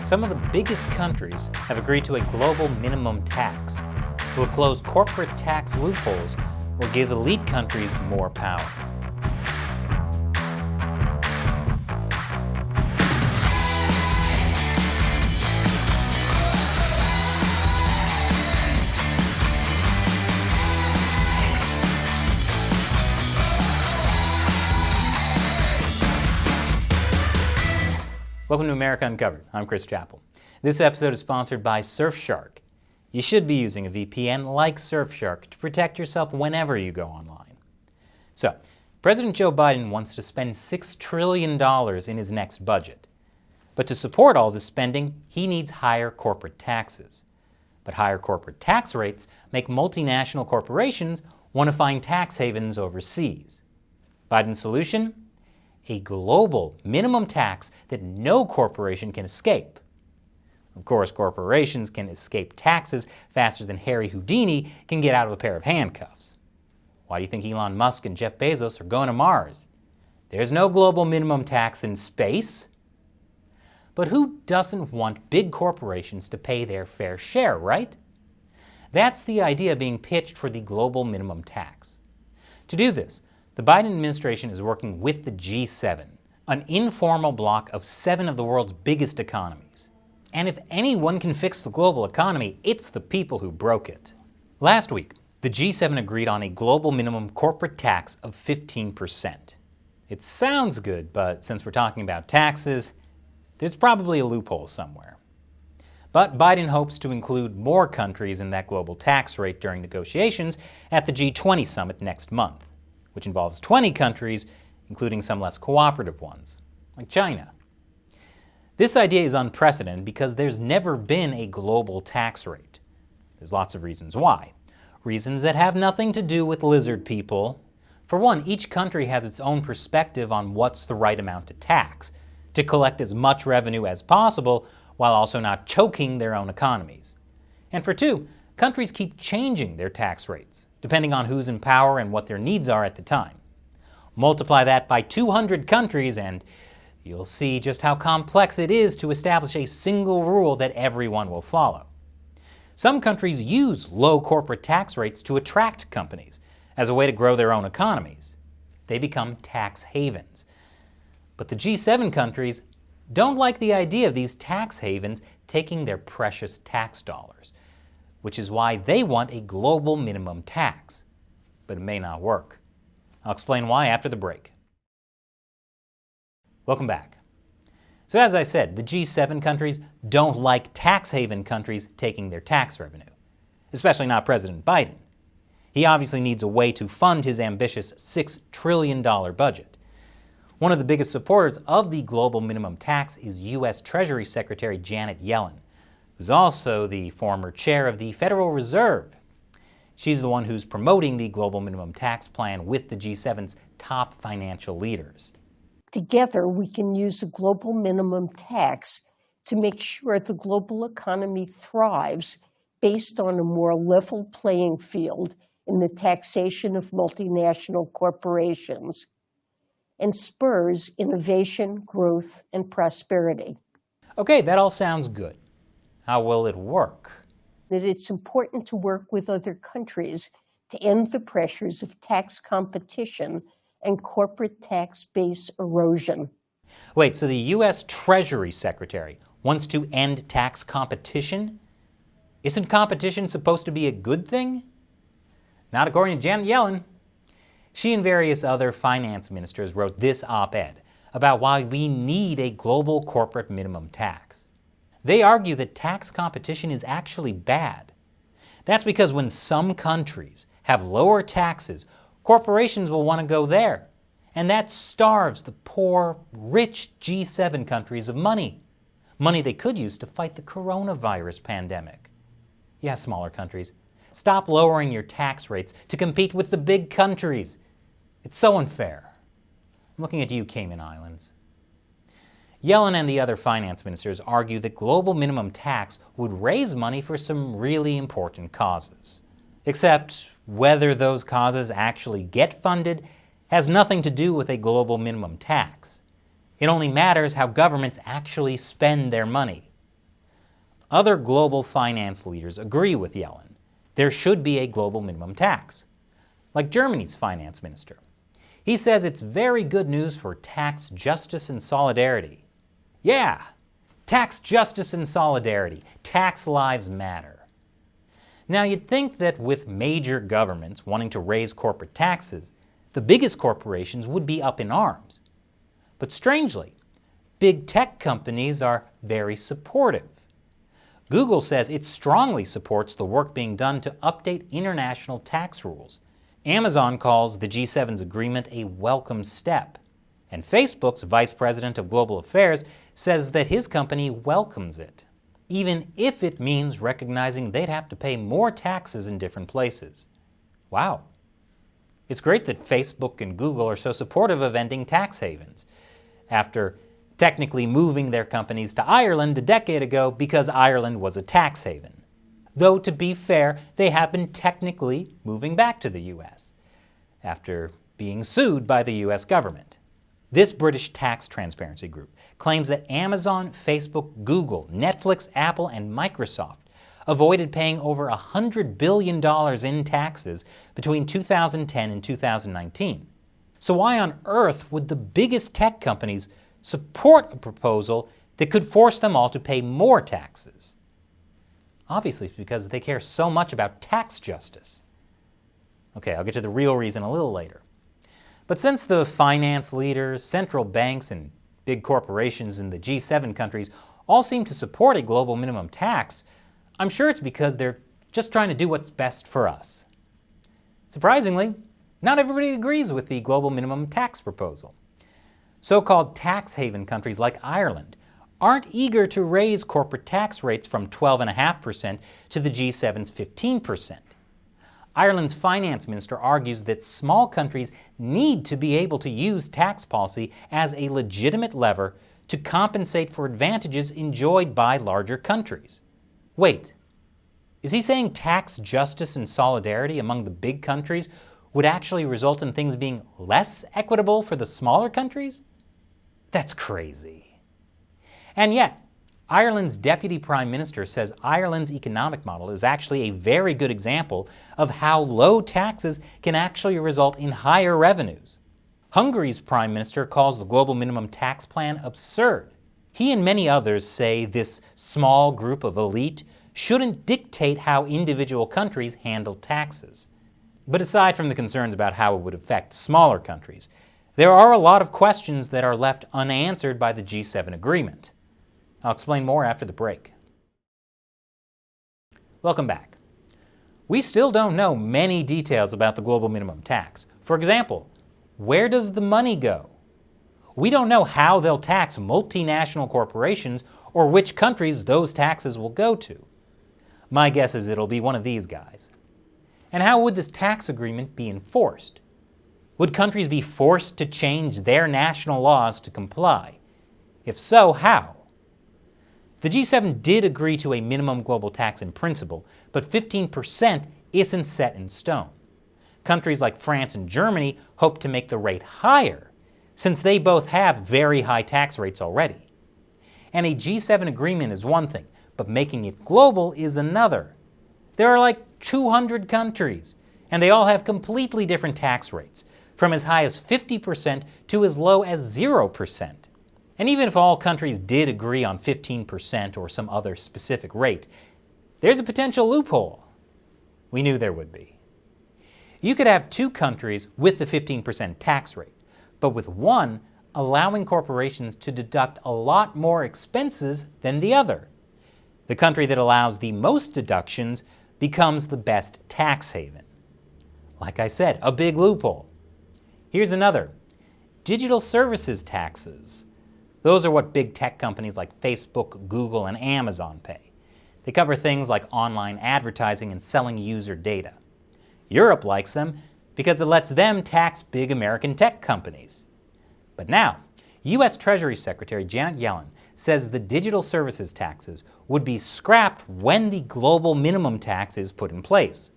Some of the biggest countries have agreed to a global minimum tax. It will close corporate tax loopholes or give elite countries more power. Welcome to America Uncovered. I'm Chris Chappell. This episode is sponsored by Surfshark. You should be using a VPN like Surfshark to protect yourself whenever you go online. So, President Joe Biden wants to spend $6 trillion in his next budget. But to support all this spending, he needs higher corporate taxes. But higher corporate tax rates make multinational corporations want to find tax havens overseas. Biden's solution? A global minimum tax that no corporation can escape. Of course, corporations can escape taxes faster than Harry Houdini can get out of a pair of handcuffs. Why do you think Elon Musk and Jeff Bezos are going to Mars? There's no global minimum tax in space. But who doesn't want big corporations to pay their fair share, right? That's the idea being pitched for the global minimum tax. To do this, the Biden administration is working with the G7, an informal bloc of 7 of the world's biggest economies. And if anyone can fix the global economy, it's the people who broke it. Last week, the G7 agreed on a global minimum corporate tax of 15%. It sounds good, but since we're talking about taxes, there's probably a loophole somewhere. But Biden hopes to include more countries in that global tax rate during negotiations at the G20 summit next month, which involves 20 countries, including some less cooperative ones, like China. This idea is unprecedented because there's never been a global tax rate. There's lots of reasons why. Reasons that have nothing to do with lizard people. For one, each country has its own perspective on what's the right amount to tax, to collect as much revenue as possible while also not choking their own economies. And for two, countries keep changing their tax rates, depending on who's in power and what their needs are at the time. Multiply that by 200 countries and you'll see just how complex it is to establish a single rule that everyone will follow. Some countries use low corporate tax rates to attract companies as a way to grow their own economies. They become tax havens. But the G7 countries don't like the idea of these tax havens taking their precious tax dollars, which is why they want a global minimum tax. But it may not work. I'll explain why after the break. Welcome back. So as I said, the G7 countries don't like tax haven countries taking their tax revenue, especially not President Biden. He obviously needs a way to fund his ambitious $6 trillion budget. One of the biggest supporters of the global minimum tax is U.S. Treasury Secretary Janet Yellen, who's also the former chair of the Federal Reserve. She's the one who's promoting the global minimum tax plan with the G7's top financial leaders. Together, we can use a global minimum tax to make sure the global economy thrives based on a more level playing field in the taxation of multinational corporations and spurs innovation, growth, and prosperity. Okay, that all sounds good. How will it work? That it's important to work with other countries to end the pressures of tax competition and corporate tax base erosion. Wait, so the U.S. Treasury Secretary wants to end tax competition? Isn't competition supposed to be a good thing? Not according to Janet Yellen. She and various other finance ministers wrote this op-ed about why we need a global corporate minimum tax. They argue that tax competition is actually bad. That's because when some countries have lower taxes, corporations will want to go there. And that starves the poor, rich G7 countries of money. Money they could use to fight the coronavirus pandemic. Yeah, smaller countries. Stop lowering your tax rates to compete with the big countries. It's so unfair. I'm looking at you, Cayman Islands. Yellen and the other finance ministers argue that global minimum tax would raise money for some really important causes. Except whether those causes actually get funded has nothing to do with a global minimum tax. It only matters how governments actually spend their money. Other global finance leaders agree with Yellen. There should be a global minimum tax, like Germany's finance minister. He says it's very good news for tax justice and solidarity. Yeah, tax justice and solidarity. Tax lives matter. Now, you'd think that with major governments wanting to raise corporate taxes, the biggest corporations would be up in arms. But strangely, big tech companies are very supportive. Google says it strongly supports the work being done to update international tax rules. Amazon calls the G7's agreement a welcome step. And Facebook's vice president of global affairs says that his company welcomes it, even if it means recognizing they'd have to pay more taxes in different places. Wow. It's great that Facebook and Google are so supportive of ending tax havens, after technically moving their companies to Ireland a decade ago because Ireland was a tax haven. Though, to be fair, they have been technically moving back to the U.S. after being sued by the U.S. government. This British tax transparency group claims that Amazon, Facebook, Google, Netflix, Apple, and Microsoft avoided paying over $100 billion in taxes between 2010 and 2019. So why on earth would the biggest tech companies support a proposal that could force them all to pay more taxes? Obviously, it's because they care so much about tax justice. Okay, I'll get to the real reason a little later. But since the finance leaders, central banks, and big corporations in the G7 countries all seem to support a global minimum tax, I'm sure it's because they're just trying to do what's best for us. Surprisingly, not everybody agrees with the global minimum tax proposal. So-called tax haven countries like Ireland aren't eager to raise corporate tax rates from 12.5% to the G7's 15%. Ireland's finance minister argues that small countries need to be able to use tax policy as a legitimate lever to compensate for advantages enjoyed by larger countries. Wait, is he saying tax justice and solidarity among the big countries would actually result in things being less equitable for the smaller countries? That's crazy. And yet, Ireland's Deputy Prime Minister says Ireland's economic model is actually a very good example of how low taxes can actually result in higher revenues. Hungary's Prime Minister calls the global minimum tax plan absurd. He and many others say this small group of elite shouldn't dictate how individual countries handle taxes. But aside from the concerns about how it would affect smaller countries, there are a lot of questions that are left unanswered by the G7 agreement. I'll explain more after the break. Welcome back. We still don't know many details about the global minimum tax. For example, where does the money go? We don't know how they'll tax multinational corporations or which countries those taxes will go to. My guess is it'll be one of these guys. And how would this tax agreement be enforced? Would countries be forced to change their national laws to comply? If so, how? The G7 did agree to a minimum global tax in principle, but 15% isn't set in stone. Countries like France and Germany hope to make the rate higher, since they both have very high tax rates already. And a G7 agreement is one thing, but making it global is another. There are like 200 countries, and they all have completely different tax rates, from as high as 50% to as low as 0%. And even if all countries did agree on 15% or some other specific rate, there's a potential loophole. We knew there would be. You could have two countries with the 15% tax rate, but with one allowing corporations to deduct a lot more expenses than the other. The country that allows the most deductions becomes the best tax haven. Like I said, a big loophole. Here's another. Digital services taxes. Those are what big tech companies like Facebook, Google, and Amazon pay. They cover things like online advertising and selling user data. Europe likes them because it lets them tax big American tech companies. But now, U.S. Treasury Secretary Janet Yellen says the digital services taxes would be scrapped when the global minimum tax is put in place.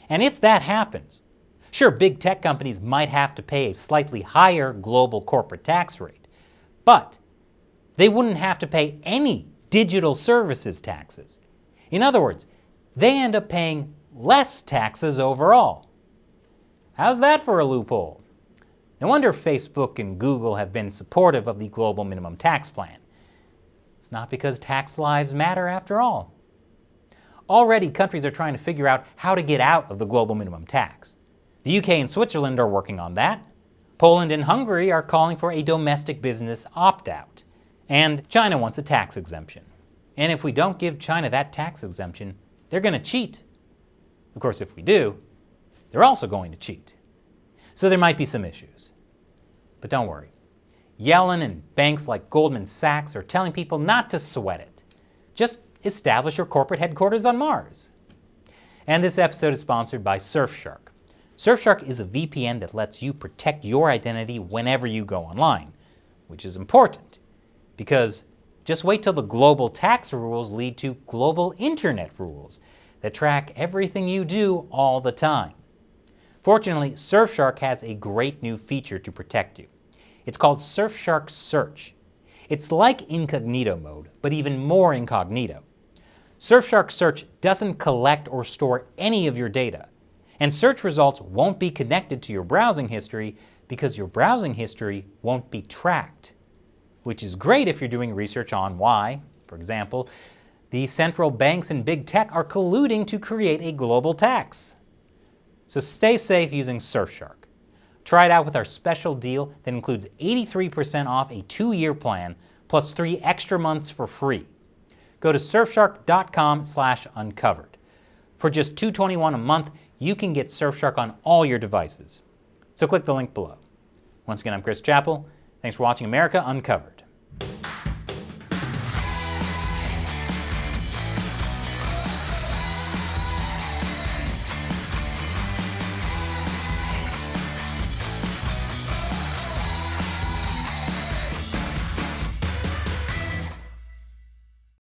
And if that happens, sure, big tech companies might have to pay a slightly higher global corporate tax rate, but they wouldn't have to pay any digital services taxes. In other words, they end up paying less taxes overall. How's that for a loophole? No wonder Facebook and Google have been supportive of the global minimum tax plan. It's not because tax lives matter after all. Already, countries are trying to figure out how to get out of the global minimum tax. The UK and Switzerland are working on that. Poland and Hungary are calling for a domestic business opt-out. And China wants a tax exemption. And if we don't give China that tax exemption, they're going to cheat. Of course, if we do, they're also going to cheat. So there might be some issues. But don't worry. Yellen and banks like Goldman Sachs are telling people not to sweat it. Just establish your corporate headquarters on Mars. And this episode is sponsored by Surfshark. Surfshark is a VPN that lets you protect your identity whenever you go online, which is important because just wait till the global tax rules lead to global internet rules that track everything you do all the time. Fortunately, Surfshark has a great new feature to protect you. It's called Surfshark Search. It's like incognito mode, but even more incognito. Surfshark Search doesn't collect or store any of your data, and search results won't be connected to your browsing history because your browsing history won't be tracked, which is great if you're doing research on why, for example, the central banks and big tech are colluding to create a global tax. So stay safe using Surfshark. Try it out with our special deal that includes 83% off a 2-year plan plus 3 extra months for free. Go to surfshark.com/uncovered. For just $221 a month, you can get Surfshark on all your devices. So click the link below. Once again, I'm Chris Chappell. Thanks for watching America Uncovered.